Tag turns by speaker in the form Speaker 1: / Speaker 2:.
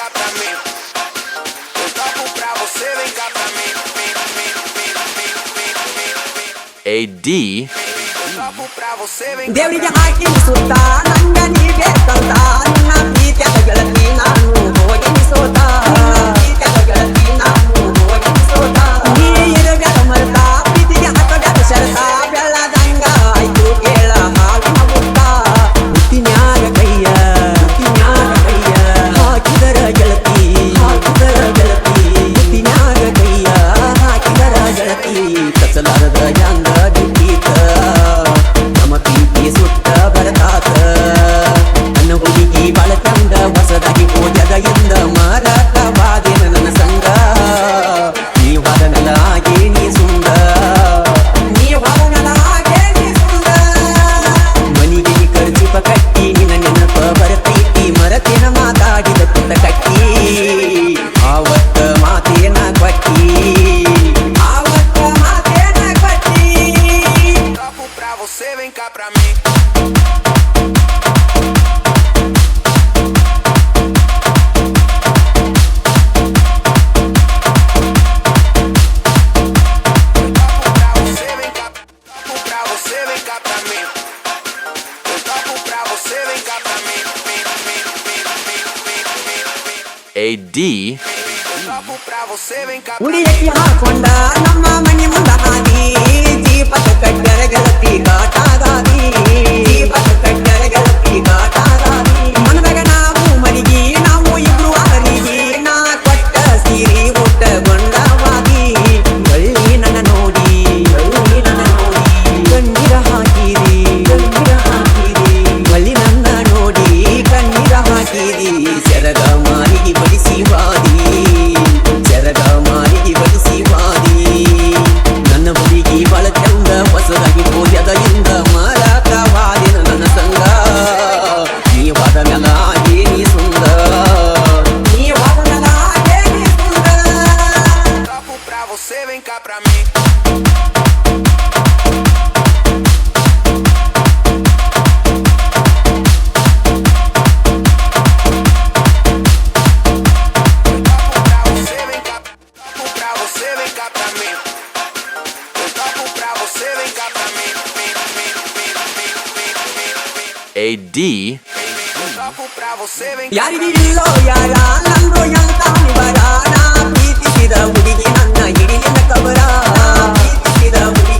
Speaker 1: cá pra mim. Eu toco pra você, vem cá pra mim.
Speaker 2: AD.
Speaker 1: Eu toco pra você, vem cá
Speaker 3: ದೇವರಿಗೆ
Speaker 1: pra mim.
Speaker 3: ಹಾಕಿ ಸುತ್ತ ನಂಗ ನೀಬೇಕಂತ ನಿನ್ನ ಪ್ರೀತಿಯಾದ ಗೆಳತಿ ನಾನು ಹೋಗಿ ಸೋತ ಪ್ರೀತಿಯಾದ ಗೆಳತಿ ನಾನು ಹೋಗಿ ಸೋತ ನೀ ಇರಬ್ಯಾಡ ಮರ್ತ ಪ್ರೀತಿಗೆ ಹಾಕಬ್ಯಾಡ ಶರತ ಬೆಳ್ಳದಂಗ ಆಯ್ತು ಕೇಳ ಹಾವಿನ ಮುತ್ತ ಹುಟ್ಟಿನ್ಯಾಗ ಕೈಯ ಹಾಕಿದರ ಗೆಳತಿ ಹುಟ್ಟಿನ್ಯಾಗ ಕೈಯ ಹಾಕಿದರ ಗೆಳತಿ ಕಸಲಾರದ ಯಾಂಗ ಗಿಟ್ಟೀತ ನಮ್ಮ ಪ್ರೀತಿ ಸುತ್ತ ಬರತಾತ ನನ್ನ ಹುಡುಗಿ ಬಾಳ ಚಂದ ಹೊಸದಾಗಿ ಓದ್ಯದ ಎಂದ ಮಾರಾಟ ಬಾದಿನ ನನ್ನ ಸಂಗ ನೀವಾದ ನಲಾಗೆ ನೀ ಸುಂದ ಮನಿಗೆ ಖರ್ಚಿಪ ಕಟ್ಟಿ ನಿನ್ನ ನೆನಪ ಬರತೈತಿ ಮರತೇನ ಮಾತಾಡಿದ ಪುಟ್ಟ ಕಟ್ಟಿ ಆವತ್ತ ಮಾತೇನ ಕೊಟ್ಟಿ
Speaker 1: Toco pra você, vem cá pra mim. Toco pra você, vem cá pra mim. Eu toco pra você, vem cá pra mim.
Speaker 2: AD.
Speaker 1: Eu toco pra você, vem cá pra mim.
Speaker 3: ಉಡಿಯಕ್ಕೆ ಹಾಕೊಂಡ ನಮ್ಮ ಮನೆ ಮುಂದ ಹಾದಿ ದೀಪದ ಕಟ್ಟರ ಗೆಳತಿ ಕಾಟಾದಾದಿ ದೀಪದ ಕಟ್ಟರ ಗೆಳತಿ ಕಾಟಾದಾದಿ ಮನದಾಗ ನಾವು ಮನಿಗಿ ನಾವು ಇಬ್ರು ಅರಿಗಿ ನಾ ಕೊಟ್ಟ ಸೀರಿ ಊಟ ಗೊಂಡವಾದಿ ಗಳ್ಳಿ ನನ್ನ ನೋಡಿ ಕಣ್ಣೀರ ಹಾಕಿರಿ ಮಳ್ಳಿ ನನ್ನ ನೋಡಿ ಕಣ್ಣೀರ ಹಾಕಿರಿ ಸೆರಗ ಮಾರಿಗೆ ಬಡಿಸಿ ವಾದಿ ನನ್ನ ಹುಡುಗಿ ಬಾಳ ಚಂದ ಹೊಸದಾಗಿ ಹೋಗ್ಯದ ಇಂದ ಮಾರಾಟವಾದಿನ ನನ್ನ ಸಂಗ ನೀವಾದ ಮೆಲಾಗೆ ನೀ ಸುಂದ
Speaker 1: Toco pra você, vem cá pra mim. Toco pra você, vem cá pra mim. Eu toco pra você, vem cá pra mim.
Speaker 2: AD.
Speaker 1: Eu toco pra você, vem cá pra mim.
Speaker 3: ಯಾರಿಗಿಲ್ಲೋ ಯಾರ ನಂದು ಎಂತ ನಿವರ ನಾ ಪ್ರೀತಿಸಿದ ಹುಡುಗಿ ನನ್ನ ಹಿಡಿಲಿನ ಕಬರ ಪ್ರೀತಿಸಿದ ಹುಡುಗಿ